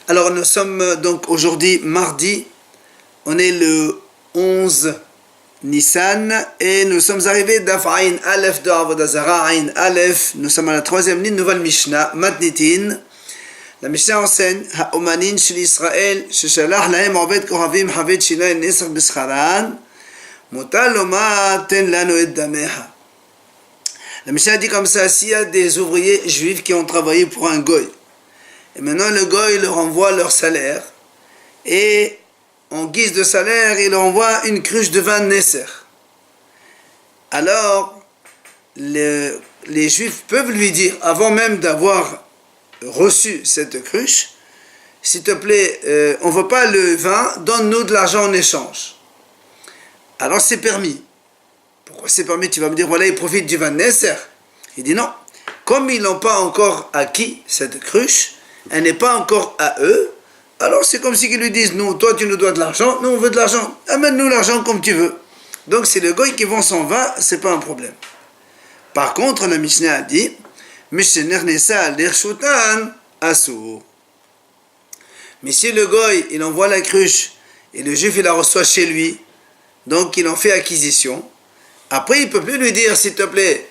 Alors nous sommes donc aujourd'hui mardi, on est le 11 Nissan et nous sommes arrivés d'Af Ain Aleph de Avodah Zarah, Ain Aleph, nous sommes à la troisième ligne, nouvelle Mishnah, Matnitin. La Mishnah enseigne, Ha'omanin shel Israël, sheshalach lahem obed kohavim haved shilay nesach b'scharan, mutal lomar ten lanu et dameha. La Mishnah dit comme ça, s'il y a des ouvriers juifs qui ont travaillé pour un goy, et maintenant le goy leur envoie leur salaire, et en guise de salaire, il leur envoie une cruche de vin Nesser. Alors, les juifs peuvent lui dire, avant même d'avoir reçu cette cruche, s'il te plaît, on ne veut pas le vin, donne-nous de l'argent en échange. Alors c'est permis. Pourquoi c'est permis? Tu vas me dire, voilà, ils profitent du vin Nesser. Il dit non. Comme ils n'ont pas encore acquis cette cruche, elle n'est pas encore à eux, alors c'est comme si ils lui disent, non, toi tu nous dois de l'argent, nous on veut de l'argent, amène-nous l'argent comme tu veux. Donc c'est le goy qui vend son vin, c'est pas un problème. Par contre, la Mishnah a dit, mais si le goy, il envoie la cruche, et le juif il la reçoit chez lui, donc il en fait acquisition, après il ne peut plus lui dire, s'il te plaît,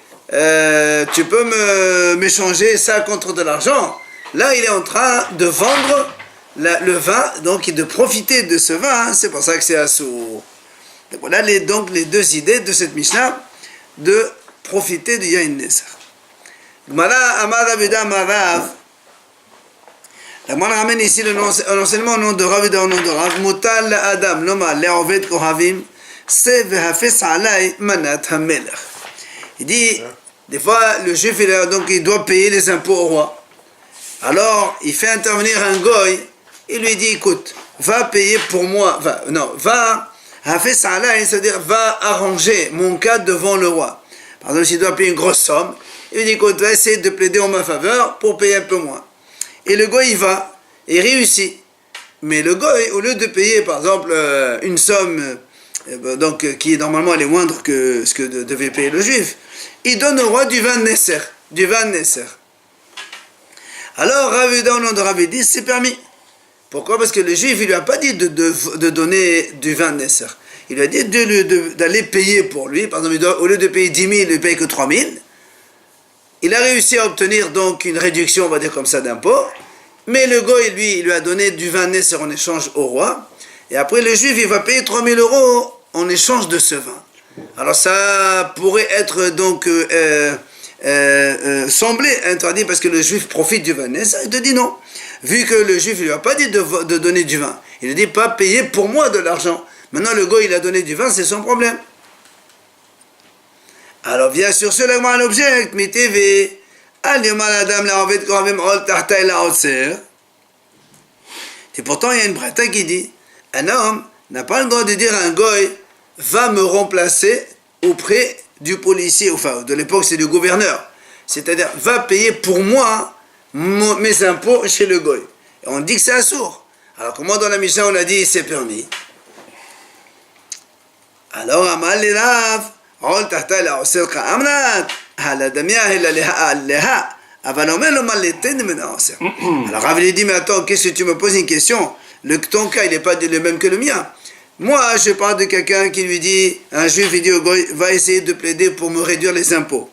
tu peux m'échanger ça contre de l'argent. Là il est en train de vendre le vin, donc de profiter de ce vin, c'est pour ça que c'est assourd. Voilà donc les deux idées de cette Mishnah, de profiter du Yain Nesser. La Gemara ramène ici l'enseignement au nom de Rav, au nom de Rav, Mutal la Adam, Loma, Le'oved Kohavim, Se vehafes alay manat hamelech. Il dit, des fois, le juif, il doit payer les impôts au roi. Alors, il fait intervenir un goy, il lui dit, écoute, va payer pour moi, va, c'est-à-dire, va arranger mon cas devant le roi. Par exemple, s'il doit payer une grosse somme, il lui dit, écoute, va essayer de plaider en ma faveur pour payer un peu moins. Et le goy, il va, et il réussit. Mais le goy, au lieu de payer, par exemple, une somme, donc, qui normalement elle est moindre que ce que devait payer le juif, il donne au roi du vin Nesser. Alors, Rav, au nom de Rav, dit, c'est permis. Pourquoi? Parce que le juif, il lui a pas dit de donner du vin Nesser. Il lui a dit d'aller payer pour lui. Par exemple, au lieu de payer 10 000, il ne paye que 3 000. Il a réussi à obtenir donc une réduction, on va dire comme ça, d'impôt. Mais le goy, lui, il lui a donné du vin Nesser en échange au roi. Et après, le juif, il va payer 3 000 € en échange de ce vin. Alors, ça pourrait être donc sembler interdit parce que le juif profite du vin Nesser. Il te dit non. Vu que le juif, il lui a pas dit de donner du vin. Il lui dit pas payer pour moi de l'argent. Maintenant, le goy, il a donné du vin, c'est son problème. Alors, bien sûr, cela est un objet, et pourtant, il y a une braïta qui dit, un homme n'a pas le droit de dire à un goy, va me remplacer auprès du policier, enfin, de l'époque, c'est du gouverneur. C'est-à-dire, va payer pour moi mes impôts chez le goy. Et on dit que c'est assourd. Alors, comment dans la Mishnah, on a dit, c'est permis? Alors, Amal les Rav, alors Rav lui dit, mais attends, qu'est-ce que tu me poses une question? Ton cas, il n'est pas le même que le mien. Moi, je parle de quelqu'un qui lui dit, un juif, il dit au goy, va essayer de plaider pour me réduire les impôts.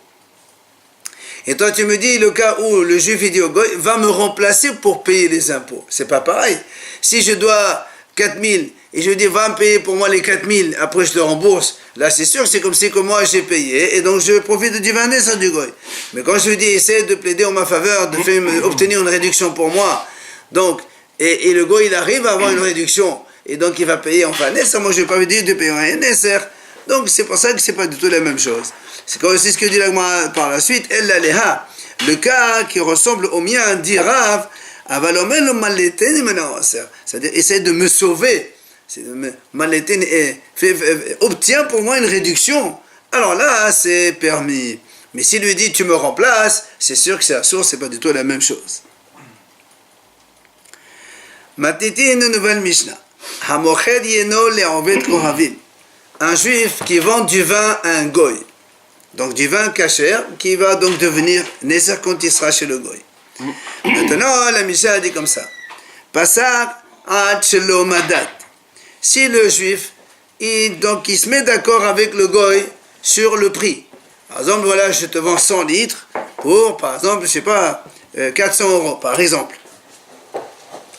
Et toi, tu me dis, le cas où le juif, il dit au goy, va me remplacer pour payer les impôts. C'est pas pareil. Si je dois 4 000, et je lui dis, va me payer pour moi les 4 000, après je te rembourse. Là, c'est sûr, c'est comme si que moi j'ai payé, et donc je profite du vin Nesser du goy. Mais quand je lui dis, essaie de plaider en ma faveur, de faire obtenir une réduction pour moi, donc, et le goy, il arrive à avoir une réduction, et donc il va payer en vin Nesser, moi je ne vais pas lui dire de payer en vin Nesser. Donc c'est pour ça que c'est pas du tout la même chose. C'est ce que dit la Gemara par la suite, le cas qui ressemble au mien, dit Rav, c'est-à-dire essaie de me sauver. Obtiens pour moi une réduction. Alors là, c'est permis. Mais s'il lui dit tu me remplaces, c'est sûr que c'est assourd, c'est pas du tout la même chose. Matiti, une nouvelle Mishnah. Hamoched yeno le'oved kohavim. Un juif qui vend du vin à un goy. Donc du vin kasher qui va donc devenir Nesser quand il sera chez le goy. Maintenant, la Mishnah a dit comme ça. Passar ad shelo madat. Si le juif, il se met d'accord avec le goy sur le prix. Par exemple, voilà, je te vends 100 litres pour, par exemple, je sais pas, 400 euros, par exemple.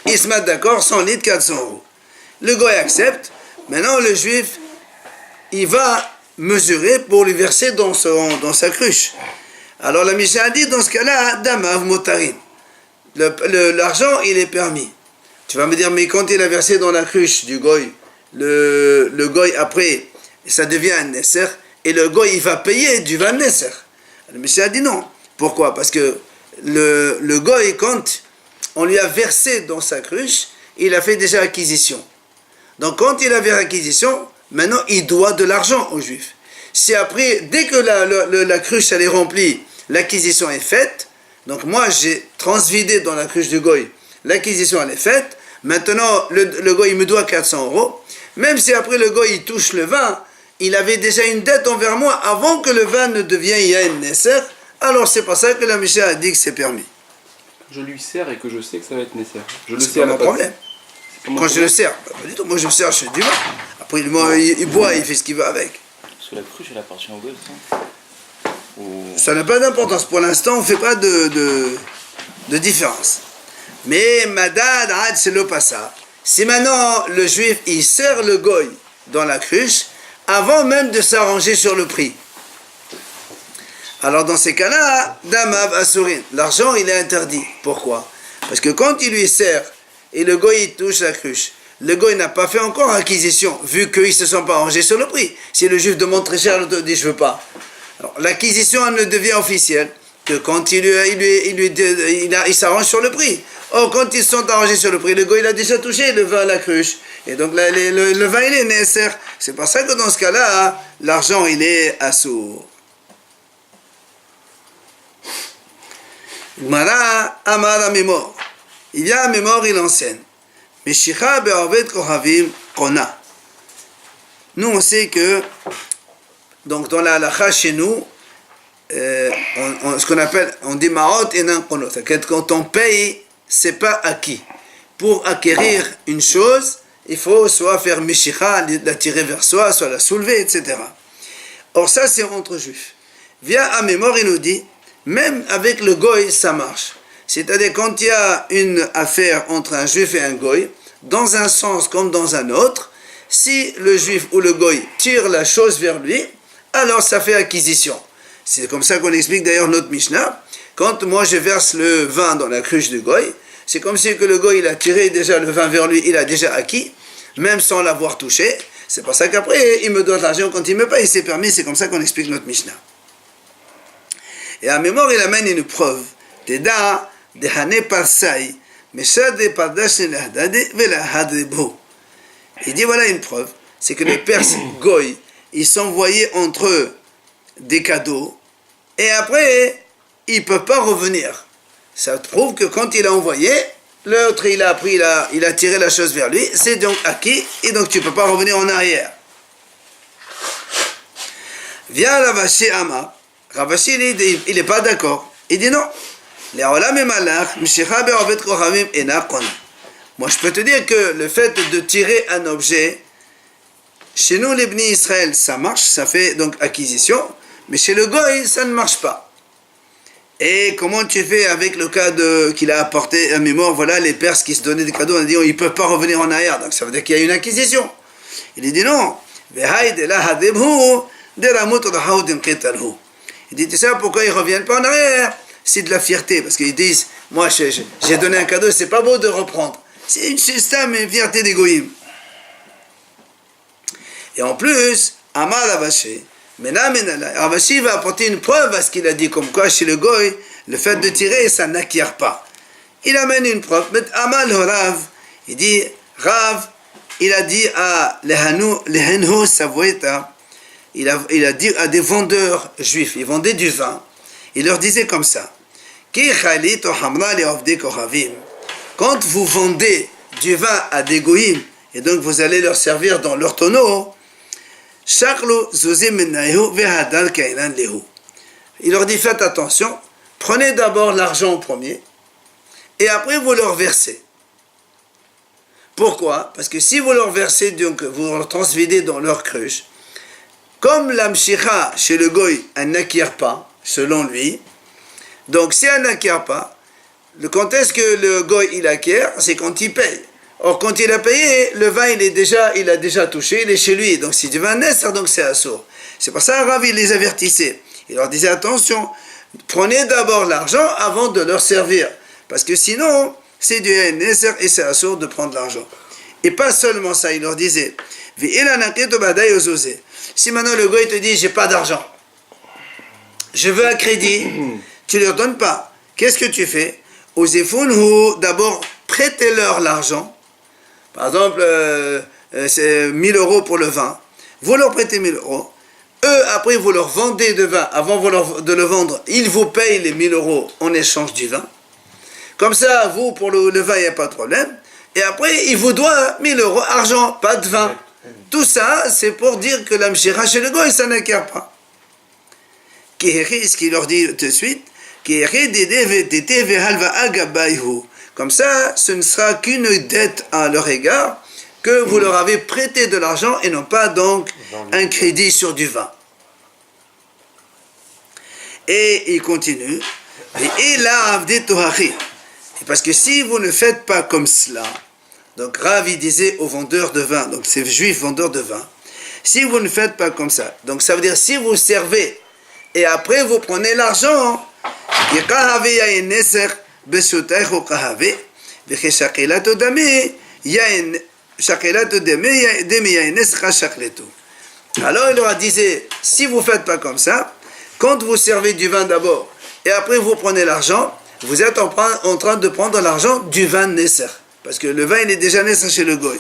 Ils se mettent d'accord, 100 litres, 400 euros. Le goy accepte. Maintenant, le juif, il va mesurer pour lui verser dans sa cruche. Alors la Mishnah a dit, dans ce cas-là, damav motarim. L'argent, il est permis. Tu vas me dire, mais quand il a versé dans la cruche du goy, le goy après, ça devient un nesser, et le goy, il va payer du van nesser. Le Mishnah a dit non. Pourquoi? Parce que le goy, quand on lui a versé dans sa cruche, il a fait déjà acquisition. Donc quand il a fait acquisition, maintenant il doit de l'argent au juif. Si après, dès que la cruche elle est remplie, l'acquisition est faite, donc moi j'ai transvidé dans la cruche du goy, l'acquisition elle est faite, maintenant le goy il me doit 400 euros, même si après le goy il touche le vin, il avait déjà une dette envers moi avant que le vin ne devienne yain nesser, alors c'est pour ça que la Mishnah a dit que c'est permis. Je lui sers et que je sais que ça va être nécessaire. Je le C'est sais pas à la mon base. problème. Quand je le sers, pas du tout. Moi je le sers, je fais du vin. Après il boit, il fait ce qu'il veut avec. Parce que la cruche, elle appartient au goy, ou... Ça n'a pas d'importance. Pour l'instant, on ne fait pas de différence. Mais madad ad c'est le passa. Si maintenant le juif il sert le goy dans la cruche, avant même de s'arranger sur le prix. Alors dans ces cas-là, damav asurin, l'argent il est interdit. Pourquoi? Parce que quand il lui sert et le goy il touche la cruche, le goy n'a pas fait encore acquisition, vu qu'ils ne se sont pas arrangés sur le prix. Si le juif demande très cher, l'autre dit je veux pas. Alors l'acquisition elle ne devient officielle que quand il s'arrange sur le prix. Or quand ils se sont arrangés sur le prix, le goy il a déjà touché le vin à la cruche. Et donc le vin il est nécessaire. C'est pour ça que dans ce cas-là, l'argent il est assourd. Gmara Amara Mémor. Il y a un Mémor, il enseigne. Meshicha be'ovet kohavim kona. Nous on sait que, donc dans la halakha chez nous, ce qu'on appelle, on dit ma'ot enan konot. C'est-à-dire quand on paye, c'est pas acquis. Pour acquérir une chose, il faut soit faire meshicha, la tirer vers soi, soit la soulever, etc. Or ça c'est entre juifs. Via un Mémor, il nous dit, même avec le goy, ça marche. C'est-à-dire quand il y a une affaire entre un juif et un goy, dans un sens comme dans un autre, si le juif ou le goy tire la chose vers lui, alors ça fait acquisition. C'est comme ça qu'on explique d'ailleurs notre Mishnah. Quand moi je verse le vin dans la cruche du goy, c'est comme si que le goy il a tiré déjà le vin vers lui, il a déjà acquis, même sans l'avoir touché. C'est pour ça qu'après il me donne l'argent quand il me paye, c'est permis, c'est comme ça qu'on explique notre Mishnah. Et à Mémor, il amène une preuve. Teda dehane parsai, meshade pardash lehdade velahadebo. Il dit voilà une preuve, c'est que les Perses goy, ils s'envoyaient entre eux des cadeaux, et après, ils ne peuvent pas revenir. Ça prouve que quand il a envoyé, l'autre il a pris, il a tiré la chose vers lui, c'est donc acquis, et donc tu ne peux pas revenir en arrière. Vient Ravashi Ama. Ravashi, il n'est pas d'accord. Il dit non. Moi, je peux te dire que le fait de tirer un objet, chez nous, les Bnei Israël, ça marche, ça fait donc acquisition, mais chez le Goy, ça ne marche pas. Et comment tu fais avec le cas qu'il a apporté à Mémor, voilà, les Perses qui se donnaient des cadeaux, on a dit, ils ne peuvent pas revenir en arrière, donc ça veut dire qu'il y a une acquisition. Il dit non. Il dit, tu sais pourquoi ils ne reviennent pas en arrière? C'est de la fierté, parce qu'ils disent, moi j'ai donné un cadeau, c'est pas beau de reprendre. C'est une fierté d'égoïsme. Et en plus, Amar Ravashi, Ravashi va apporter une preuve à ce qu'il a dit, comme quoi chez le Goy, le fait de tirer, ça n'acquiert pas. Il amène une preuve, mais Amar le Rav, il dit, Rav, il a dit à Lehenho Savoyeta, il a dit à des vendeurs juifs, ils vendaient du vin, il leur disait comme ça, quand vous vendez du vin à des goïms, et donc vous allez leur servir dans leur tonneau, il leur dit faites attention, prenez d'abord l'argent en premier, et après vous leur versez. Pourquoi? Parce que si vous leur versez, donc vous leur transvidez dans leur cruche, comme l'amshicha chez le goy, elle n'acquiert pas, selon lui, donc si elle n'acquiert pas, quand est-ce que le goy il acquiert? C'est quand il paye. Or, quand il a payé, le vin il a déjà touché, il est chez lui. Donc, c'est du vin Nesser, donc c'est assourd. C'est pour ça, Rav, il les avertissait. Il leur disait, attention, prenez d'abord l'argent avant de leur servir. Parce que sinon, c'est du Nesser et c'est assourd de prendre l'argent. Et pas seulement ça, il leur disait, si maintenant le goy te dit, j'ai pas d'argent, je veux un crédit, tu ne leur donnes pas. Qu'est-ce que tu fais? D'abord, prêtez-leur l'argent. Par exemple, c'est 1000 euros pour le vin. Vous leur prêtez 1000 euros. Eux, après, vous leur vendez de vin. Avant de le vendre, ils vous payent les 1000 euros en échange du vin. Comme ça, vous, pour le vin, il n'y a pas de problème. Et après, ils vous doivent 1000 euros argent, pas de vin. Tout ça, c'est pour dire que l'amshira chez le goy, ça n'acquiert pas. Ce qu'il leur dit tout de suite, comme ça, ce ne sera qu'une dette à leur égard que vous leur avez prêté de l'argent et non pas donc un crédit sur du vin. Et il continue. Et là, parce que si vous ne faites pas comme cela, donc Rav il disait aux vendeurs de vin, donc ces juifs vendeurs de vin, si vous ne faites pas comme ça, donc ça veut dire si vous servez et après vous prenez l'argent, alors il leur a dit, si vous ne faites pas comme ça, quand vous servez du vin d'abord et après vous prenez l'argent, vous êtes en train de prendre l'argent du vin Nesser. Parce que le vin il est déjà Nesser chez le goy.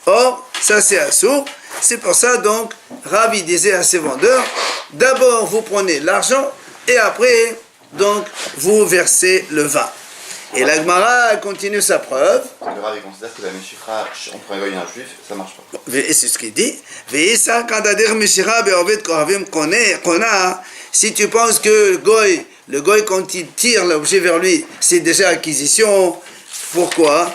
Or, ça c'est assourd. C'est pour ça donc, Rav il disait à ses vendeurs, d'abord vous prenez l'argent et après donc vous versez le vin. Et la Gemara continue sa preuve. Le Rav considère que la Meshira entre un goy et un juif, ça marche pas. Et c'est ce qu'il dit. Si tu penses que le goy quand il tire l'objet vers lui, c'est déjà acquisition. Pourquoi?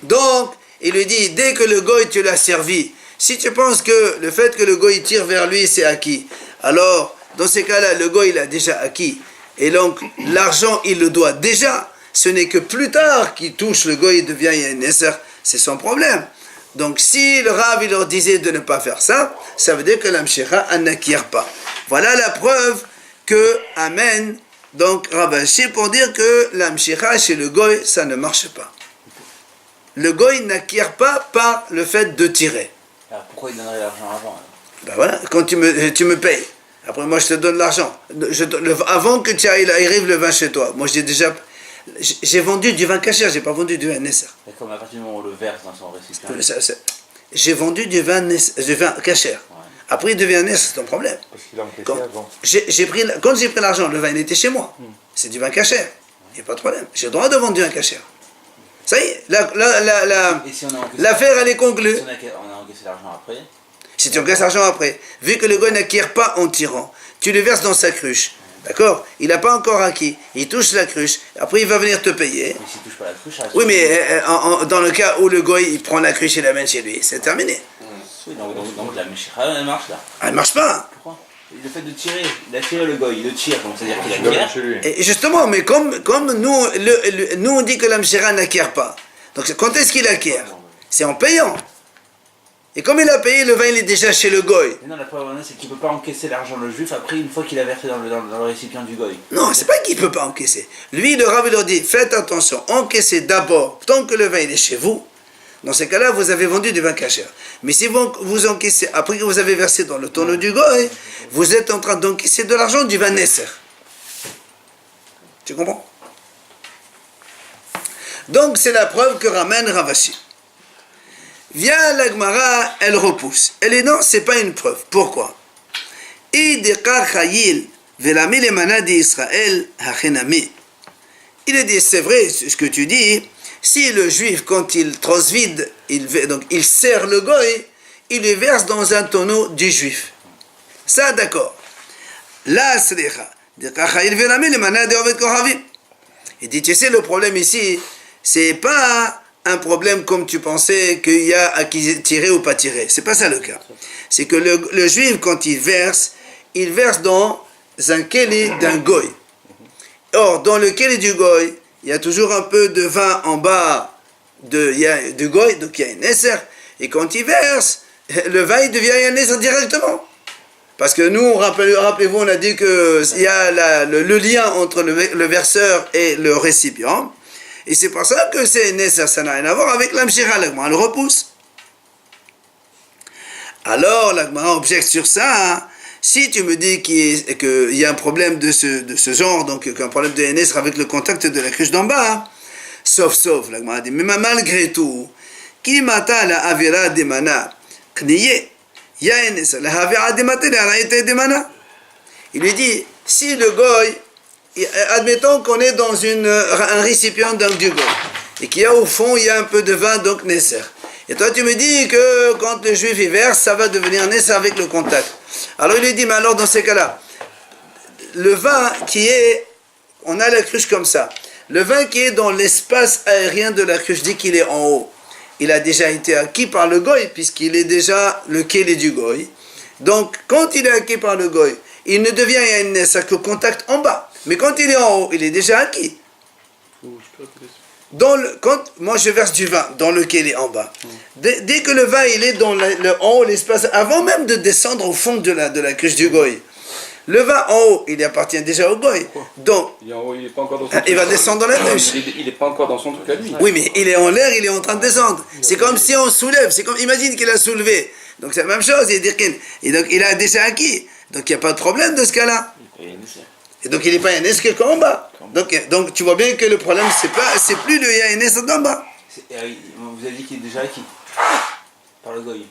Donc, il lui dit, dès que le goy tu l'as servi, si tu penses que le fait que le goy tire vers lui, c'est acquis, alors, dans ces cas-là, le goy il a déjà acquis. Et donc, l'argent, il le doit déjà. Ce n'est que plus tard qu'il touche le goy, il devient Nesser. C'est son problème. Donc, si le Rav, il leur disait de ne pas faire ça, ça veut dire que l'amshira, elle n'acquiert pas. Voilà la preuve que amène donc Ravashi pour dire que l'amshira chez le goy, ça ne marche pas. Le goy n'acquiert pas par le fait de tirer. Alors pourquoi il donnerait l'argent avant? Ben voilà, quand tu me payes, après moi je te donne l'argent. Avant que tu arrive le vin chez toi, moi j'ai vendu du vin cachère, j'ai pas vendu du vin Nesser. D'accord, mais à partir du moment où on le verse dans son récipient. J'ai vendu du vin cachère. Ouais. Après il devient Nesser, c'est ton problème. Parce qu'il a encaissé avant. Quand j'ai pris l'argent, le vin il était chez moi. C'est du vin cachère. Il n'y a pas de problème. J'ai le droit de vendre du vin cachère. Ça y est, l'affaire elle est conclue. Si on a encaissé l'argent après. Si tu encaisses l'argent après, vu que le gars n'acquiert pas en tirant, tu le verses dans sa cruche. D'accord? Il n'a pas encore acquis. Il touche la cruche. Après, il va venir te payer. Mais s'il touche pas la cruche, ça reste. Oui, mais dans le cas où le goy il prend la cruche et l'amène chez lui, c'est terminé. Oui, donc la Meshira, elle marche là. Elle ne marche pas. Pourquoi? Le fait de tirer, il a tiré le goy, il le tire, donc c'est-à-dire qu'il Il donne acquiert. chez lui. Et justement, mais comme nous on dit que l'amshira n'acquiert pas. Donc quand est-ce qu'il acquiert? C'est en payant. Et comme il a payé, le vin il est déjà chez le goy. Mais non, la preuve, c'est qu'il ne peut pas encaisser l'argent le juif après une fois qu'il a versé dans le récipient du goy. Non, c'est pas qu'il ne peut pas encaisser. Lui, le Rav leur dit, faites attention, encaissez d'abord, tant que le vin il est chez vous. Dans ces cas-là, vous avez vendu du vin cachère. Mais si vous encaissez, après que vous avez versé dans le tonneau du goy, vous êtes en train d'encaisser de l'argent du vin Nesser. Tu comprends? Donc c'est la preuve que ramène Ravashi. Vient la Gemara, elle repousse. Elle est non, c'est pas une preuve. Pourquoi? Il est dit, c'est vrai ce que tu dis, si le juif, quand il transvide, il serre le goy, il le verse dans un tonneau du juif. Ça, d'accord. Là, Il dit, tu sais, le problème ici, c'est pas un problème comme tu pensais qu'il y a à tirer ou pas tirer. C'est pas ça le cas. C'est que le juif, quand il verse dans un keli d'un goy. Or, dans le keli du goy, il y a toujours un peu de vin en bas du goy, donc il y a une nesser. Et quand il verse, le vin il devient un nesser directement. Parce que nous, rappelez-vous, on a dit qu'il y a le lien entre le verseur et le récipient. Et c'est pour ça que c'est nécessaire, ça n'a rien à voir avec l'amshira, l'agma, elle repousse. Alors, l'agma objecte sur ça. Hein. Si tu me dis qu'il y a un problème de ce genre, donc un problème de NS avec le contact de la cruche d'en bas, sauf, l'agma dit, mais malgré tout, qui mata la avira demana, kniye, ya NS, la avira demate, la raïte demana. Il lui dit, si le goy, admettons qu'on est dans un récipient du goy, et qu'il y a au fond, il y a un peu de vin, donc Nesser. Et toi, tu me dis que quand le juif y verse, ça va devenir Nesser avec le contact. Alors il lui dit, mais alors dans ces cas-là, le vin on a la cruche comme ça, le vin qui est dans l'espace aérien de la cruche, dit qu'il est en haut, il a déjà été acquis par le goy, puisqu'il est déjà le keli du goy. Donc, quand il est acquis par le goy, il ne devient un Nesser que contact en bas. Mais quand il est en haut, il est déjà acquis. Moi je verse du vin dans lequel il est en bas. Dès que le vin il est dans en haut, l'espace, avant même de descendre au fond de la cruche du goy, le vin en haut, il appartient déjà au goy. Donc, il est en haut, il est pas encore dans son il va descendre dans la cruche. Il n'est pas encore dans son truc à lui. Oui, mais il est en l'air, il est en train de descendre. C'est comme si on soulève. Imagine qu'il a soulevé. Donc c'est la même chose. Et donc il a déjà acquis. Donc il n'y a pas de problème de ce cas-là. Et donc il n'est pas Yanes qu'en bas. Donc tu vois bien que le problème c'est plus le Yanes d'en bas. Vous avez dit qu'il est déjà acquis par le goy.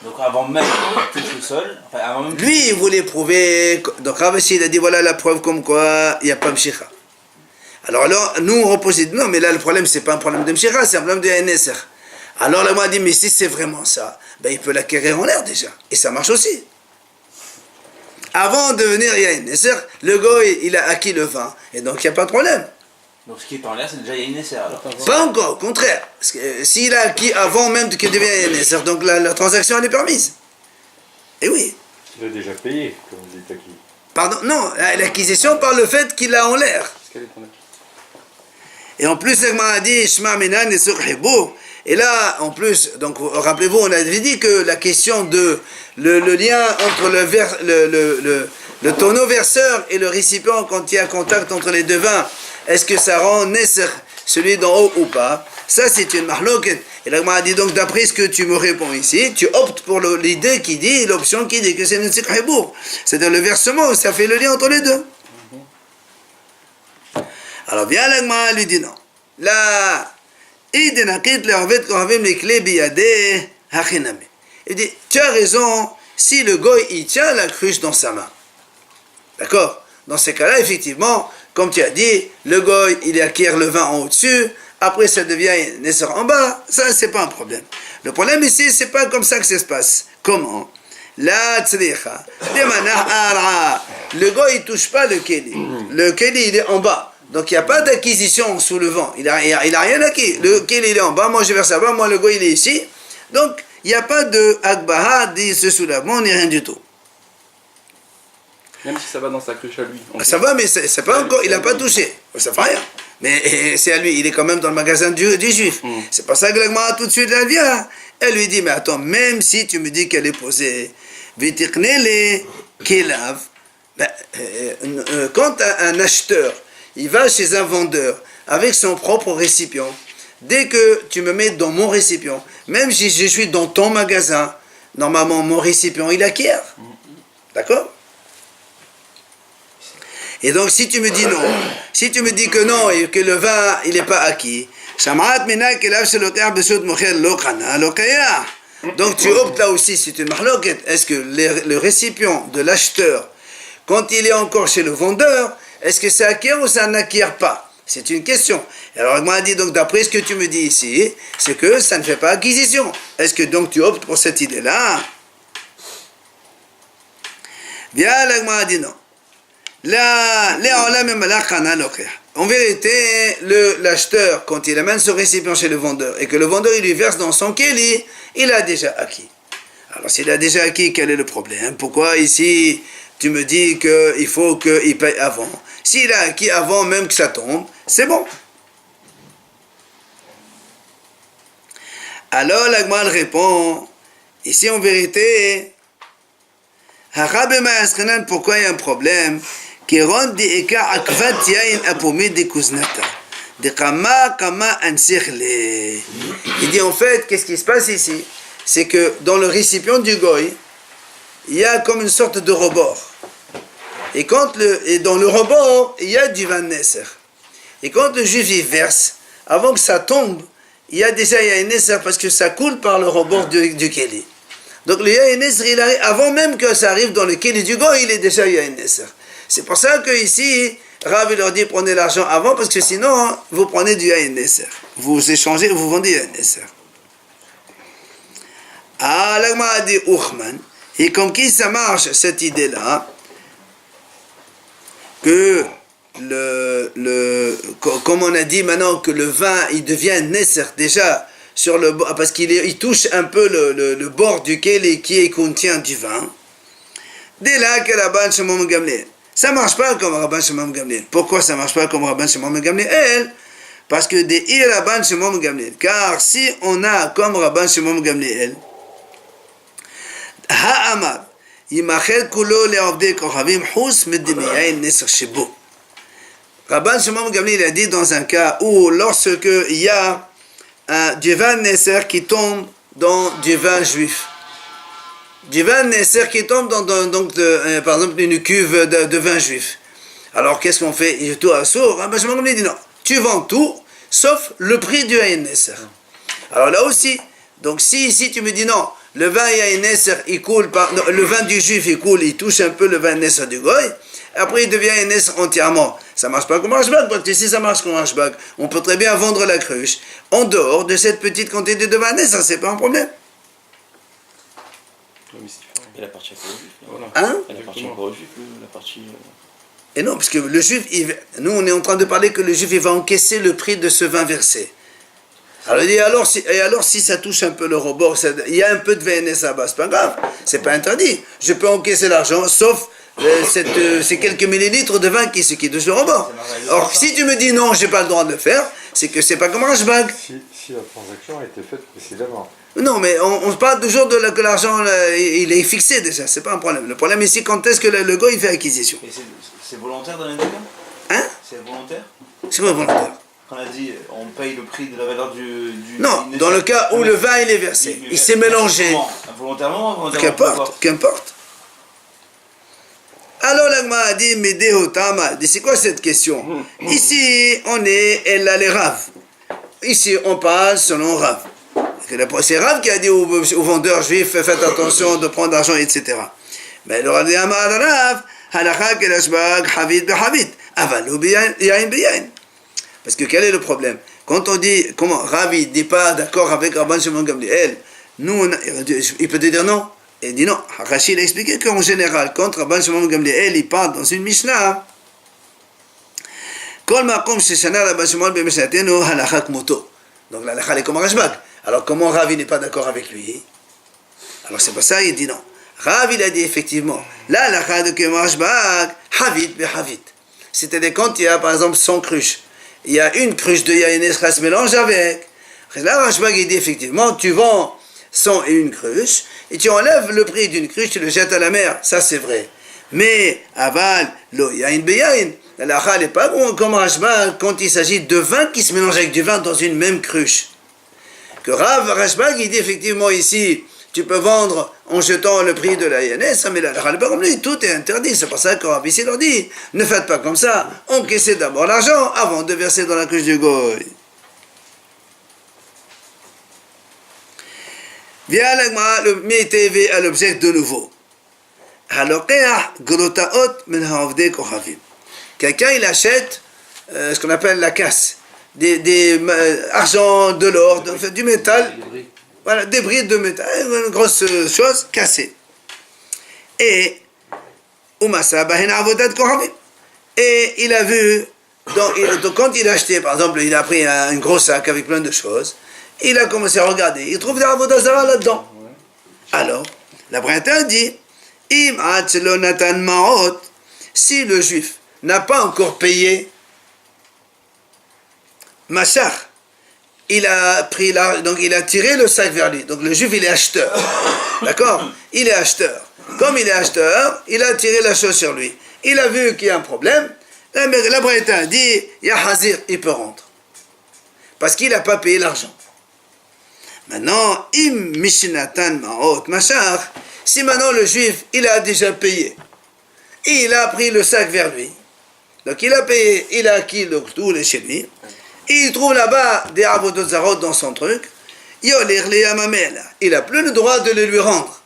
Donc avant même qu'il touche le sol, enfin avant même. Lui il voulait prouver. Donc Ravashi il a dit voilà la preuve comme quoi il n'y a pas Mshicha. Alors nous on repose non mais là le problème c'est pas un problème de Mshicha, c'est un problème de Yanes. Alors là moi a dit mais si c'est vraiment ça, ben il peut l'acquérir en l'air déjà. Et ça marche aussi. Avant de venir Yain Nesser, le goy il a acquis le vin. Et donc il n'y a pas de problème. Donc ce qui est en l'air, c'est déjà Yain Nesser alors. Pas encore, au contraire. S'il a acquis avant même qu'il devienne Yain Nesser, donc la transaction elle est permise. Et oui. Il a déjà payé, comme vous dites acquis. Pardon, non, l'acquisition par le fait qu'il a en l'air. Et en plus, le a dit Shma Minan et Surhibou. Et là, en plus, donc rappelez-vous, on avait dit que la question de le lien entre le tonneau verseur et le récipient quand il y a contact entre les deux vins, est-ce que ça rend Nesser celui d'en haut ou pas? Ça, c'est une mahloket. Et là, on a dit donc, d'après ce que tu me réponds ici, tu optes pour l'idée qui dit, l'option qui dit que c'est une sikhibour. C'est-à-dire le versement, ça fait le lien entre les deux. Alors, bien, l'agma lui dit non. Là, il dit, tu as raison, si le goy il tient la cruche dans sa main. D'accord? Dans ces cas-là, effectivement, comme tu as dit, le goy il acquiert le vin en au-dessus, après ça devient Nesser en bas, ça c'est pas un problème. Le problème ici, c'est pas comme ça que ça se passe. Comment? La tzricha, le goy il touche pas le keli. Le keli il est en bas. Donc il n'y a pas d'acquisition sous le vent. Il a rien acquis. Le keli il est en bas, moi je verse là-bas, moi le goy il est ici. Donc il n'y a pas de akbaha, dit ce soulèvement, ni rien du tout. Même si ça va dans sa cruche à lui. Ça va, mais c'est pas encore, il n'a pas touché. Ça fait rien. Mais c'est à lui, il est quand même dans le magasin du juif. C'est pas ça que l'agma tout de suite elle vient. Elle lui dit, mais attends, même si tu me dis qu'elle est posée, quand un acheteur, il va chez un vendeur avec son propre récipient, dès que tu me mets dans mon récipient, même si je suis dans ton magasin, normalement mon récipient il acquiert. D'accord? Et donc si tu me dis non, si tu me dis que non et que le vin il n'est pas acquis, donc tu optes là aussi, c'est une mahloket. Est-ce que le récipient de l'acheteur, quand il est encore chez le vendeur, est-ce que ça acquiert ou ça n'acquiert pas? C'est une question. Alors il m'a dit donc d'après ce que tu me dis ici, c'est que ça ne fait pas acquisition. Est-ce que donc tu optes pour cette idée-là? Bien, l'agma a dit non. En vérité, l'acheteur, quand il amène ce récipient chez le vendeur et que le vendeur il lui verse dans son keli, il a déjà acquis. Alors s'il a déjà acquis, quel est le problème? Pourquoi ici tu me dis qu'il faut qu'il paye avant? S'il a acquis avant même que ça tombe, c'est bon. Alors l'Agma répond, ici en vérité, pourquoi il y a un problème? Il dit en fait, qu'est-ce qui se passe ici? C'est que dans le récipient du goy, il y a comme une sorte de rebord. Et dans le rebord, il y a du vin Nesser. Et quand le juif y verse, avant que ça tombe, il y a un Nesser parce que ça coule par le rebord du Keli. Donc le Yain Nesser, il arrive, avant même que ça arrive dans le Keli du goy, il est déjà Yain Nesser. C'est pour ça que ici, Rav leur dit prenez l'argent avant parce que sinon vous prenez du Yain Nesser. Vous échangez, vous vendez Yain Nesser. Ah, l'Agma a dit Uchman. Et comme qui ça marche cette idée-là, que comme on a dit maintenant que le vin il devient Nesser déjà sur le parce qu'il touche un peu le bord duquel qui contient du vin. Dès là que Rabban Shimon Gamliel. Ça ne marche pas comme Rabban Shimon Gamliel. Pourquoi ça ne marche pas comme Rabban Shimon Gamliel? Parce que des Rabban Shimon Gamliel. Car si on a comme Rabban Shimon Gamliel, Ha'amar, Yimachel Kulo Le'avdei Kohavim Hus Medimiyain Nesser Shebo. Rabban Shimon Gamliel a dit dans un cas où lorsque il y a du vin Nesser qui tombe dans du vin juif. Du vin Nesser qui tombe dans par exemple une cuve de vin juif. Alors qu'est-ce qu'on fait? Il est tout à sourd. Rabban Shimon Gamliel dit non, tu vends tout sauf le prix du Yain Nesser. Alors là aussi, donc si tu me dis non, le vin Yain Nesser il coule le vin du juif il coule, il touche un peu le vin Nesser du goy, après il devient Yain Nesser entièrement. Ça marche pas comme Rashbag, parce que si ça marche comme Rashbag, on peut très bien vendre la cruche en dehors de cette petite quantité de vin Nesser, c'est pas un problème. Elle appartient pas au juif. Voilà. Hein? Elle appartient pas au juif, la partie. Et non, parce que le juif, nous on est en train de parler que le juif il va encaisser le prix de ce vin versé. Alors il dit alors si ça touche un peu le rebord, il y a un peu de VNS à bas, c'est pas grave, c'est pas interdit. Je peux encaisser l'argent, sauf ces quelques millilitres de vin qui touchent le rebord. Or si tu me dis non, j'ai pas le droit de le faire, c'est que c'est pas comme Rashbag. Si la transaction a été faite précédemment. Non, mais on parle toujours que l'argent il est fixé déjà, c'est pas un problème. Le problème ici, quand est-ce que le gars il fait acquisition? Et c'est volontaire dans les deux cas? Hein? C'est volontaire? C'est pas volontaire. Quand on a dit on paye le prix de la valeur du non, dans le cas où le vin il est versé, il s'est mélangé. Volontairement, Qu'importe. Alors l'Agma a dit Medehotama, c'est quoi cette question? Ici on est elle a les Rav. Ici on parle selon Rav. C'est Rav qui a dit aux vendeurs juifs faites attention de prendre l'argent, etc. Mais il aura dit Amar Rav, halakha kelashbag havid behavid, avalu biyain biyain. Parce que quel est le problème? Quand on dit, comment Rav il dit pas d'accord avec Rabban Shimon Gamliel, nous il peut te dire non. Il dit non. Rachid a expliqué qu'en général, quand Rabban Shimon Gamliel il parle dans une Mishnah, Kol makom sheshana Rabban Shimon b'mishnatenu halakha kmoto. Donc la halakha est comme Rashbag. Alors comment Rav n'est pas d'accord avec lui? Alors c'est pour ça il dit non. Rav il a dit effectivement, la halakha de comme Rashbag, havid behavid. C'est-à-dire quand il y a par exemple 100 cruches, il y a une cruche de Yain Nesser se mélange avec. Là Rashbag il dit effectivement, tu vends 101 cruches et tu enlèves le prix d'une cruche, tu le jettes à la mer, ça c'est vrai. Mais aval, lo Yain beyain, la halakha n'est pas comme Rashbag quand il s'agit de vin qui se mélange avec du vin dans une même cruche. Que Rav Rashbag il dit effectivement ici tu peux vendre en jetant le prix de la INS, mais la halakha n'est pas comme lui, tout est interdit. C'est pour ça que Rav ici leur dit ne faites pas comme ça, encaissez d'abord l'argent avant de verser dans la cruche du goy. Vient l'agma, le métévé à l'objet de nouveau. Quelqu'un il achète ce qu'on appelle la casse. Des argent, de l'or, du métal, voilà, des brides de métal, une grosse chose cassée. Et Et il a vu, donc quand il a acheté, par exemple, il a pris un gros sac avec plein de choses, il a commencé à regarder, il trouve des avodah zara là-dedans. Alors, la Braïta dit, Im atzlo natan ma'ot, si le juif n'a pas encore payé, Machar, il a pris donc il a tiré le sac vers lui. Donc le juif, il est acheteur. D'accord? Il est acheteur. Comme il est acheteur, il a tiré la chose sur lui. Il a vu qu'il y a un problème. La Braïta dit, ya hazir, il peut rendre. Parce qu'il n'a pas payé l'argent. Maintenant, im mishnatan ma'ot machar, si maintenant le juif, il a déjà payé, et il a pris le sac vers lui, donc il a payé, il a acquis le tout chez lui, et il trouve là-bas des avodah zarot dans son truc, il n'a plus le droit de le lui rendre.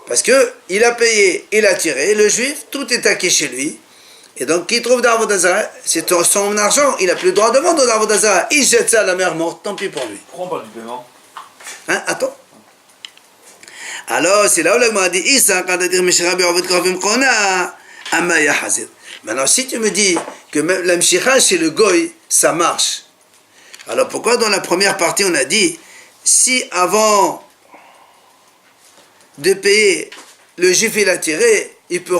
Parce que il a payé, il a tiré, le juif, tout est acquis chez lui, et donc il trouve des avodah zarot, c'est son argent, il n'a plus le droit de vendre des avodah zarot, il jette ça à la mer morte, tant pis pour lui. Pourquoi on parle du paiement? Hein, attends. Alors, c'est là où l'agma a dit Issa, quand dire Mishra bi'ovet kravim kona, amaya hazir. Maintenant, si tu me dis que même la mshira chez le goy, ça marche. Alors, pourquoi dans la première partie, on a dit si avant de payer, le juif il a tiré, il peut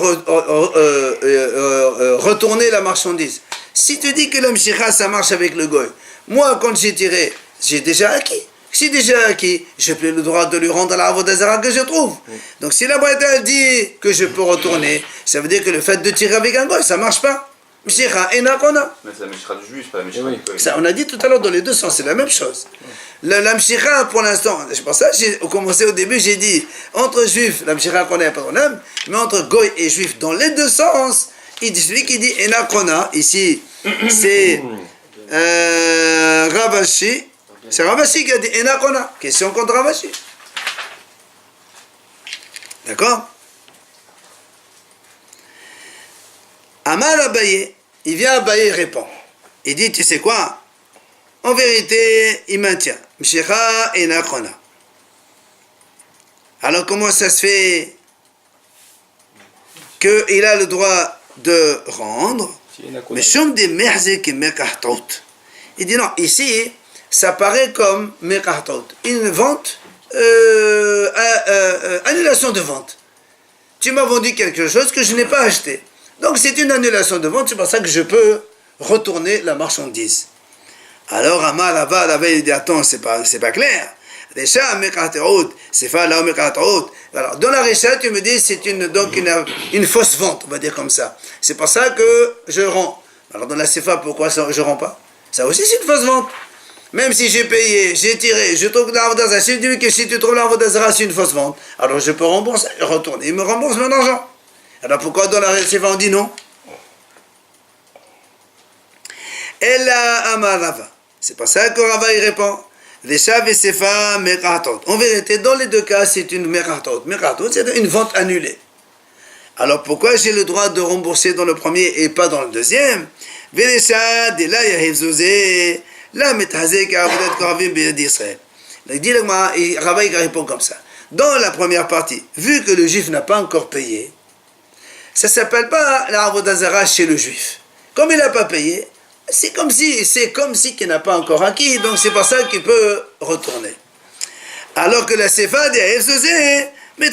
retourner la marchandise. Si tu dis que la mshira, ça marche avec le goy, moi, quand j'ai tiré, j'ai déjà acquis. Si déjà acquis, je n'ai plus le droit de lui rendre la avodah zara que je trouve. Donc si la Braïta dit que je peux retourner, ça veut dire que le fait de tirer avec un goy, ça ne marche pas. Mishira et nakona. Mais c'est la mishra du juif, pas la mishra du goy. Ça, on a dit tout à l'heure dans les deux sens, c'est la même chose. La mishira, pour l'instant, c'est pour ça que j'ai commencé au début, j'ai dit, entre juifs, la mishira qu'on a pas de problème, mais entre goy et juif, dans les deux sens, il dit celui qui dit enakona, ici, c'est Ravashi. C'est Ravashi qui a dit enakona. Question contre Ravashi. D'accord? Amar Abaye, il vient Abaye, il répond. Il dit, tu sais quoi? En vérité, il maintient. Mshira enakona. Alors comment ça se fait qu'il a le droit de rendre? Mais chum de merzek et mekahtot. Il dit non, ici, ça paraît comme mekahtot. Une vente, annulation de vente. Tu m'as vendu quelque chose que je n'ai pas acheté. Donc c'est une annulation de vente, c'est pour ça que je peux retourner la marchandise. Alors Amar là-bas, il dit attends, c'est pas clair. Déjà, mekahtot, c'est pas là mekahtot. Alors dans la Récha, tu me dis c'est une fausse vente, on va dire comme ça. C'est pour ça que je rends. Alors dans la Sefa, pourquoi je ne rends pas? Ça aussi c'est une fausse vente. Même si j'ai payé, j'ai tiré, je trouve l'avodah zara. Si tu dis que si tu trouves l'avodah zara, c'est une fausse vente, alors je peux rembourser, retourner. Il me rembourse mon argent. Alors pourquoi dans la Sefa on dit non? Ella amar Rava. C'est pour ça que Rava il répond. Veshav et Sefa mekahtot. En vérité, dans les deux cas, c'est une mekahtot. Mekahtot, c'est une vente annulée. Alors pourquoi j'ai le droit de rembourser dans le premier et pas dans le deuxième? Veshav de la yahevzozé. La métazek a peut-être corvim d'Israël. Il dit Rava il répond comme ça. Dans la première partie, vu que le juif n'a pas encore payé, ça ne s'appelle pas la avodah zara chez le juif. Comme il n'a pas payé, c'est comme si qu'il n'a pas encore acquis, donc c'est pour ça qu'il peut retourner. Alors que la sefa dit mais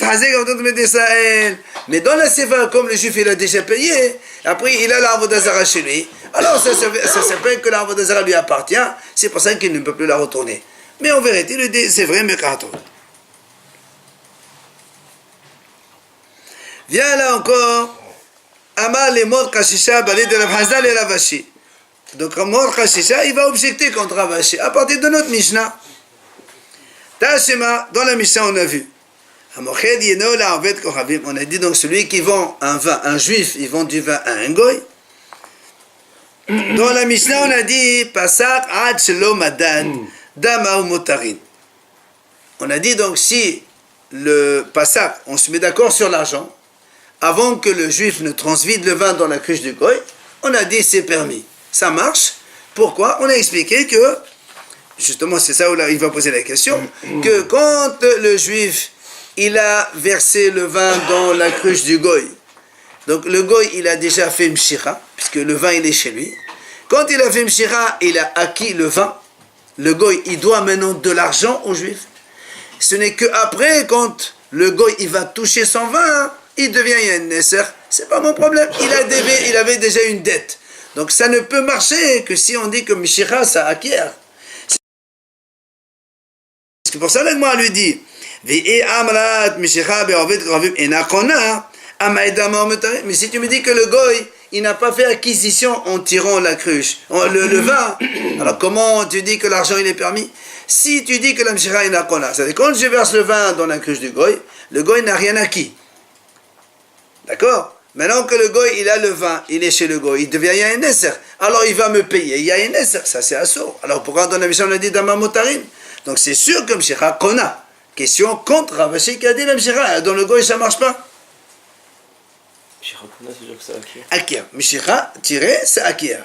dans la sefa, comme le juif il a déjà payé, après il a la avodah zara chez lui. Alors ça s'appelle que la avodah zara lui appartient, c'est pour ça qu'il ne peut plus la retourner. Mais en vérité, il dit, c'est vrai, mais mekahtot. Viens là encore, Amar les morts kashisha balé de Rav Hazal et Ravashi. Donc mort kashisha, il va objecter contre Ravashi, à partir de notre Mishnah. Tashema, dans la Mishnah on a vu. On a dit donc celui qui vend un vin, un juif, il vend du vin à un goy. Dans la Mishnah, on a dit Pasak ad shelo madan dama ou motarin. On a dit donc si le Pasak, on se met d'accord sur l'argent, avant que le juif ne transvide le vin dans la cruche du goy, on a dit c'est permis. Ça marche. Pourquoi? On a expliqué que, justement c'est ça où là, il va poser la question, que quand le juif il a versé le vin dans la cruche du goy, Donc le goy, il a déjà fait mshira, puisque le vin, il est chez lui. Quand il a fait mshira, il a acquis le vin. Le goy, il doit maintenant de l'argent aux juifs. Ce n'est qu'après, quand le goy, il va toucher son vin, il devient Yann Nesser. C'est pas mon problème. Il avait déjà une dette. Donc ça ne peut marcher que si on dit que mshira, ça acquiert. C'est pour ça que moi lui dit, mais si tu me dis que le goy, il n'a pas fait acquisition en tirant la cruche, le vin, alors comment tu dis que l'argent il est permis? Si tu dis que la mshira est nakona, c'est-à-dire quand je verse le vin dans la cruche du goy, le goy n'a rien acquis. D'accord? Maintenant que le goy, il a le vin, il est chez le goy, il devient Yain Nesser. Alors il va me payer Yain Nesser, ça c'est assourd. Alors pourquoi dans la mission on a dit Dama Motarim? Donc c'est sûr que mshira kona. Question contre Ravashi qui a dit la mshira, dans le goy ça marche pas. Mshira kona, c'est sûr que ça acquiert. Acquiert. Mshira tiré, ça acquiert.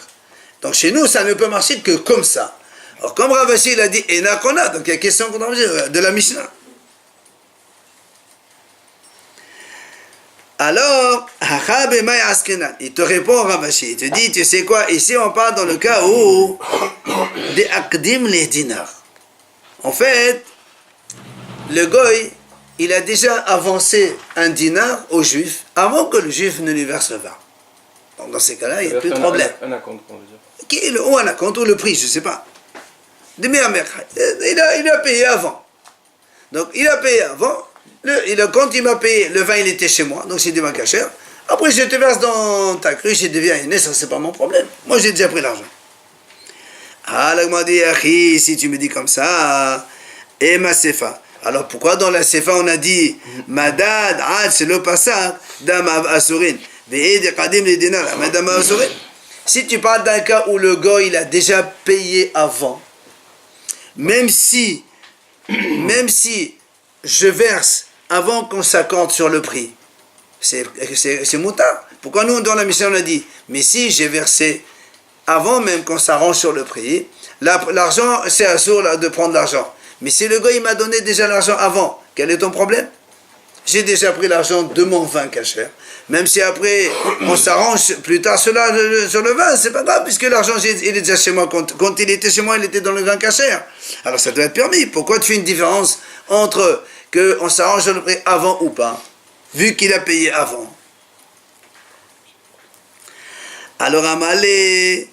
Donc chez nous, ça ne peut marcher que comme ça. Alors comme Ravashi il a dit Ena kona, donc il y a question contre Ravashi de la Mishnah. Alors, il te répond Ravashi, il te dit, tu sais quoi, ici on parle dans le cas où des akdim les dinars. En fait, le goy, il a déjà avancé un dinar au juif avant que le juif ne lui verse le vin. Donc dans ces cas-là, il n'y a plus de problème. Un acompte, on veut dire. Ou un acompte, ou le prix, je ne sais pas. Il a payé avant. Donc il a payé avant. Quand il m'a payé, le vin il était chez moi, donc c'est du vin cachère. Après je te verse dans ta cruche, il devient une ça c'est pas mon problème. Moi j'ai déjà pris l'argent. Ah, là m'a dit, si tu me dis comme ça, et ma sefa. Alors pourquoi dans la sefa on a dit, madad, c'est le passage, dam asurin, ve'ed qadim les dinars, madame asurin. Si tu parles d'un cas où le gars il a déjà payé avant, même si je verse avant qu'on s'accorde sur le prix, c'est moutard. Pourquoi nous, dans la mission, on a dit, mais si j'ai versé avant même qu'on s'arrange sur le prix, l'argent, c'est assourd de prendre l'argent. Mais si le gars, il m'a donné déjà l'argent avant, quel est ton problème? J'ai déjà pris l'argent de mon vin cachère. Même si après, on s'arrange plus tard sur le vin, c'est pas grave, puisque l'argent, il est déjà chez moi. Quand il était chez moi, il était dans le vin cachère. Alors ça doit être permis. Pourquoi tu fais une différence entre qu'on s'arrange sur le prix avant ou pas, vu qu'il a payé avant? Alors Amalé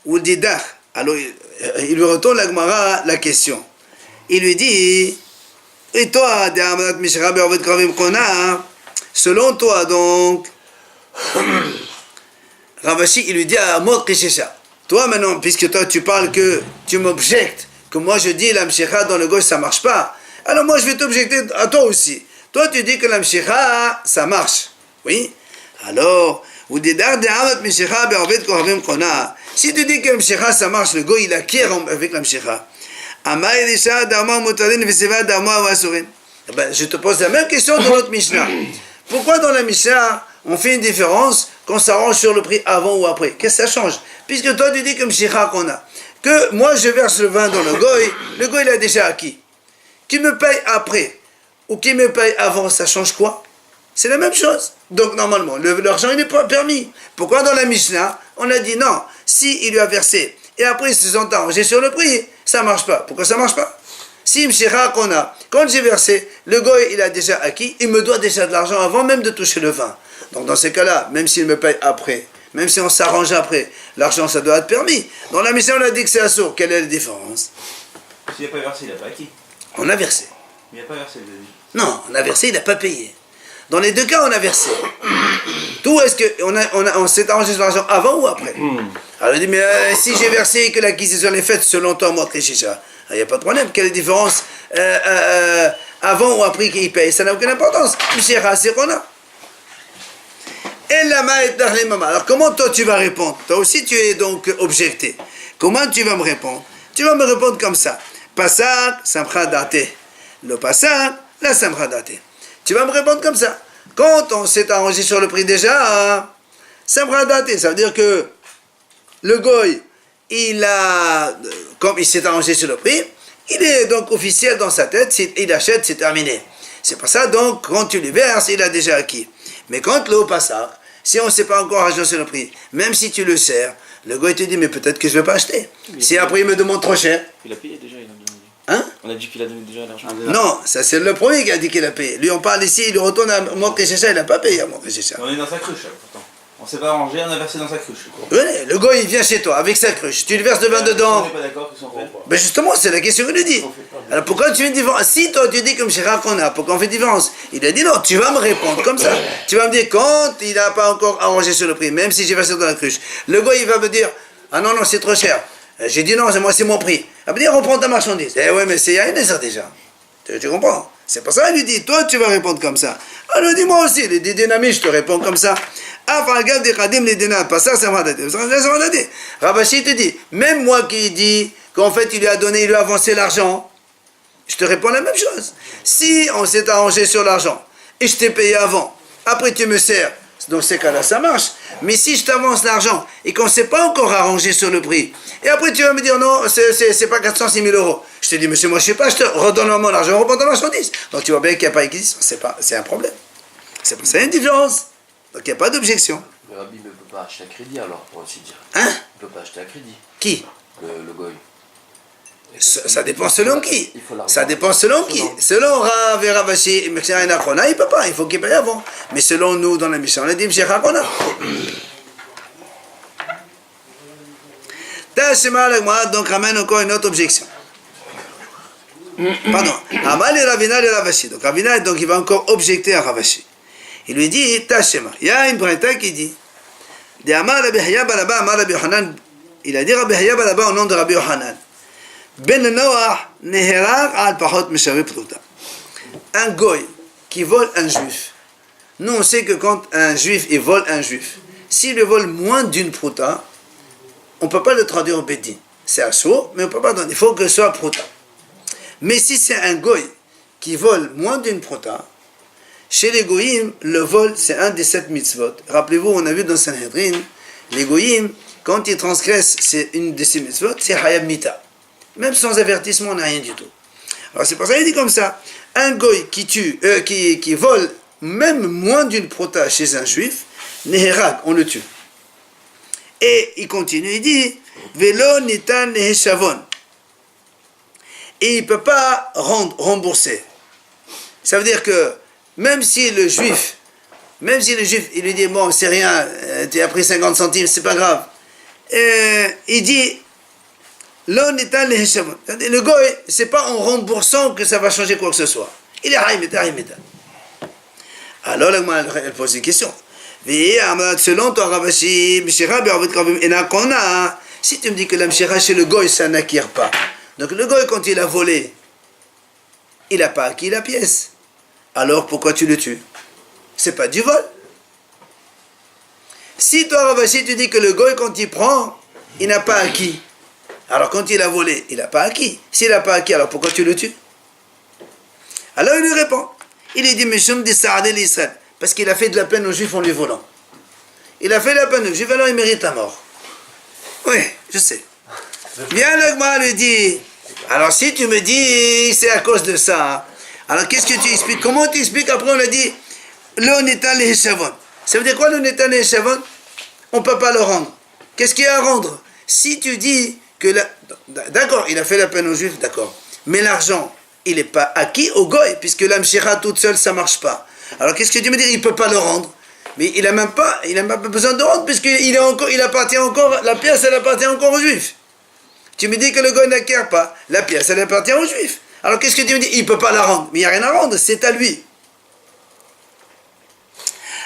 ou Didach, alors il lui retourne la Gemara la question. Il lui dit, et toi, selon toi donc, Ravashi il lui dit à Mot Kishisha, toi maintenant, puisque toi tu parles que tu m'objectes, que moi je dis la mshira dans le gauche ça marche pas, alors moi je vais t'objecter à toi aussi. Toi tu dis que la mshira ça marche, oui? Alors, si tu dis que la mshira ça marche, le goy il acquiert avec la mshira. Je te pose la même question dans notre Mishnah. Pourquoi dans la Mishnah on fait une différence qu'on s'arrange sur le prix avant ou après? Qu'est-ce que ça change? Puisque toi tu dis que mshira qu'on a, que moi je verse le vin dans le goy il a déjà acquis. Qui me paye après ou qui me paye avant, ça change quoi? C'est la même chose. Donc normalement, l'argent il n'est pas permis. Pourquoi dans la Mishnah, on a dit non, si il lui a versé et après ils se sont arrangés sur le prix, ça ne marche pas. Pourquoi ça ne marche pas? Si mshira qu'on a, quand j'ai versé, le goy il a déjà acquis, il me doit déjà de l'argent avant même de toucher le vin. Donc dans ces cas-là, même s'il me paye après, même si on s'arrange après, l'argent ça doit être permis. Dans la Mishnah on a dit que c'est assourd. Quelle est la différence? S'il n'a pas versé, il n'a pas acquis. On a versé. Il n'a pas versé. Non, on a versé, il n'a pas payé. Dans les deux cas, on a versé. Tout est-ce qu'on s'est arrangé sur l'argent avant ou après? Alors il dit, mais si j'ai versé et que l'acquisition est faite selon toi, moi, Trishisha, il n'y a pas de problème. Quelle est la différence avant ou après qu'il paye? Ça n'a aucune importance. C'est qu'on a. Alors comment toi tu vas répondre? Toi aussi tu es donc objecté. Comment tu vas me répondre? Tu vas me répondre comme ça. Pasak, samcha date. Le pasak, la samcha date. Tu vas me répondre comme ça. Quand on s'est arrangé sur le prix déjà, samcha date, ça veut dire que le goy, comme il s'est arrangé sur le prix, il est donc officiel dans sa tête, il achète, c'est terminé. C'est pour ça donc, quand tu lui verses, il a déjà acquis. Mais quand le pasak, Si on ne sait pas encore agencer le prix, même si tu le sers, le gars te dit, mais peut-être que je ne vais pas acheter. Si après il me demande trop cher. Il a payé déjà, il a bien dit. Hein? On a dit qu'il a donné déjà l'argent. Non, ça c'est le premier qui a dit qu'il a payé. Lui on parle ici, il retourne à Mokrechecha, il n'a pas payé à Mokrechecha. On est dans sa cruche, là, pourtant. On s'est pas arrangé, on a versé dans sa cruche. Oui, le gars il vient chez toi avec sa cruche, tu lui verses le vin On dedans. n'est pas d'accord, qu'est-ce qu'on fait? Ben justement, c'est la question qu'il lui dit. Alors pourquoi tu fais une différence? Si toi tu dis comme chez Rakona, pourquoi on fait différence? Il a dit non, tu vas me répondre comme ça. Tu vas me dire quand il n'a pas encore arrangé sur le prix, même si j'ai versé dans la cruche. Le gars il va me dire, ah non, non, c'est trop cher. J'ai dit non, moi c'est mon prix. Il va me dire, reprends ta marchandise. Eh ouais, mais c'est Yaïné ça déjà. Tu comprends? C'est pour ça qu'il lui dit, toi tu vas répondre comme ça. Alors dis moi aussi, les dynamiques, je te réponds comme ça. Pas ça, c'est Ravashi te dit, même moi qui dis qu'en fait il lui a donné, il lui a avancé l'argent, je te réponds la même chose. Si on s'est arrangé sur l'argent et je t'ai payé avant, après tu me sers, dans ces cas-là ça marche. Mais si je t'avance l'argent et qu'on ne s'est pas encore arrangé sur le prix, et après tu vas me dire non, c'est pas 406 000 euros. Je te dis, monsieur, moi je sais pas, je te redonne l'argent, reprends ta marchandise. Donc tu vois bien qu'il n'y a pas d'acquisition, c'est un problème. C'est pour ça qu'il y a une différence. Donc il n'y a pas d'objection. Le rabbi ne peut pas acheter à crédit alors, pour ainsi dire. Hein? Il ne peut pas acheter à crédit, Qui? le goy. Ça dépend selon qui. Il faut l'argent. Ça dépend selon qui. Selon Rav et Ravashi, il ne peut pas, il faut qu'il paye avant. Mais selon nous, dans la mission, on a dit M. Rakona. Donc ramène encore une autre objection. Pardon. Amal et Ravina et Ravashi. Donc Ravina, donc, il va encore objecter à Ravashi. Il lui dit, Tashema. Il y a une braïta qui dit, il a dit Rabbi Haya Balaba au nom de Rabbi Yohanan. Ben Noach neherag al pachot meshavi pruta. Un goy qui vole un juif. Nous on sait que quand un juif il vole un juif, s'il le vole moins d'une pruta, on ne peut pas le traduire au bédin. C'est assourd, mais on ne peut pas donner. Il faut que ce soit pruta. Mais si c'est un goy qui vole moins d'une pruta, chez les goyim, le vol c'est un des 7 mitzvot. Rappelez-vous, on a vu dans Sanhedrin, les goyim, quand ils transgressent c'est une de ces mitzvot, c'est hayab mita. Même sans avertissement, on n'a rien du tout. Alors c'est pour ça qu'il dit comme ça, un goy qui tue, qui vole même moins d'une prota chez un juif, neherag, on le tue. Et il continue, il dit, velo nitan neheshavon. Et il ne peut pas rembourser. Ça veut dire que même si le juif, il lui dit, bon, c'est rien, tu as pris 50 centimes, c'est pas grave. Il dit, le goy, c'est pas en remboursant que ça va changer quoi que ce soit. Il est haïmeta. Alors, elle pose une question. Selon toi, Ravashi, si tu me dis que la mshira chez le goy, ça n'acquiert pas. Donc le goy, quand il a volé, il n'a pas acquis la pièce. Alors pourquoi tu le tues? C'est pas du vol. Si toi, Ravashi, tu dis que le goy, quand il prend, il n'a pas acquis. Alors quand il a volé, il n'a pas acquis. S'il n'a pas acquis, alors pourquoi tu le tues? Alors il lui répond. Il lui dit, Meshum di Saadé l'Israël. Parce qu'il a fait de la peine aux Juifs en lui volant. Il a fait de la peine aux Juifs, alors il mérite la mort. Oui, je sais. Bien, l'Agma lui dit, alors si tu me dis, c'est à cause de ça, alors qu'est-ce que tu expliques? Comment tu expliques? Après on a dit, le netan le heshavon. Ça veut dire quoi le netan le heshavon? On ne peut pas le rendre. Qu'est-ce qu'il y a à rendre? Si tu dis que, d'accord, il a fait la peine aux Juifs, d'accord, mais l'argent, il n'est pas acquis au goy, puisque la mshira toute seule, ça ne marche pas. Alors qu'est-ce que tu me dis? Il ne peut pas le rendre. Mais il n'a même pas besoin de rendre, puisqu'il appartient encore, la pièce, elle appartient encore aux Juifs. Tu me dis que le goy n'acquiert pas, la pièce, elle appartient aux Juifs. Alors qu'est-ce que tu me dis? Il ne peut pas la rendre. Mais il n'y a rien à rendre, c'est à lui.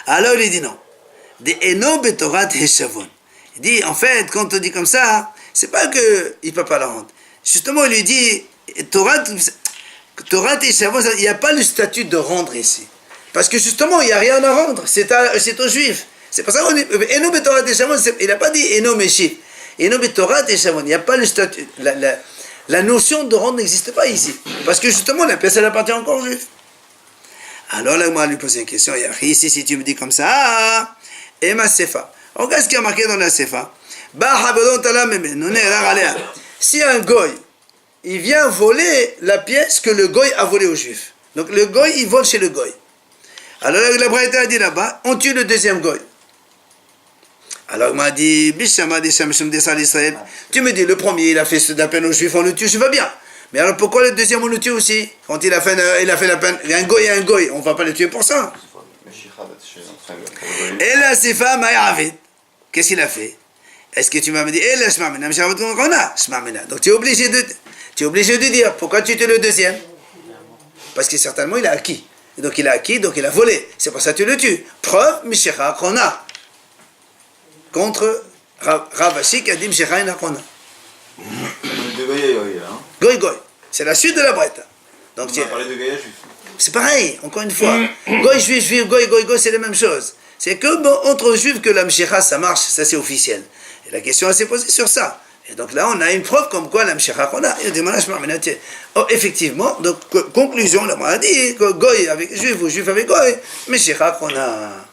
Alors il dit non. Il dit, en fait, quand on dit comme ça, c'est pas qu'il ne peut pas la rendre. Justement, il lui dit, Torah et Shavon, il n'y a pas le statut de rendre ici. Parce que justement, il n'y a rien à rendre. C'est aux Juifs. C'est pour ça qu'on dit, Eno Torah et Shavon, il n'a pas dit Eno Meshif. Eno Torah et Shavon, il n'y a pas le statut. La notion de rendre n'existe pas ici. Parce que justement, la pièce, elle appartient encore aux Juifs. Alors là, moi, lui poser une question. Ici, si tu me dis comme ça, Ema Sefa. Regarde ce qui a marqué dans la Sefa. Si un goy, il vient voler la pièce que le goy a volée aux Juifs. Donc le goy, il vole chez le goy. Alors la Braïta a dit là-bas, on tue le deuxième goy. Alors il m'a dit, Bishama des Shamshum des Sal Israël. Tu me dis, le premier, il a fait de la peine aux Juifs, on le tue, je vais bien. Mais alors pourquoi le deuxième, on le tue aussi? Quand il a fait la peine, il y a un goy, on ne va pas le tuer pour ça. Et là, ces femmes, qu'est-ce qu'il a fait? Est-ce que tu m'as dit, donc tu es obligé de dire, pourquoi tu tues le deuxième? Parce que certainement il a acquis. Et donc il a acquis, donc il a volé. C'est pour ça que tu le tues. Preuve, Mishécha Krona. Contre Ravashi qui a dit Mishécha Krona. Goy Goy. C'est la suite de la brette. Donc On a parlé de Gaïa juif. c'est pareil, encore une fois. Goy juif, Goy, c'est la même chose. C'est que bon, entre juifs que la Mishécha, ça marche, ça c'est officiel. Et la question s'est posée sur ça. Et donc là, on a une preuve comme quoi la Mishécha Krona. Oh, effectivement, donc conclusion, on a dit que Goy avec juif ou juif avec Goy, Mishécha Krona.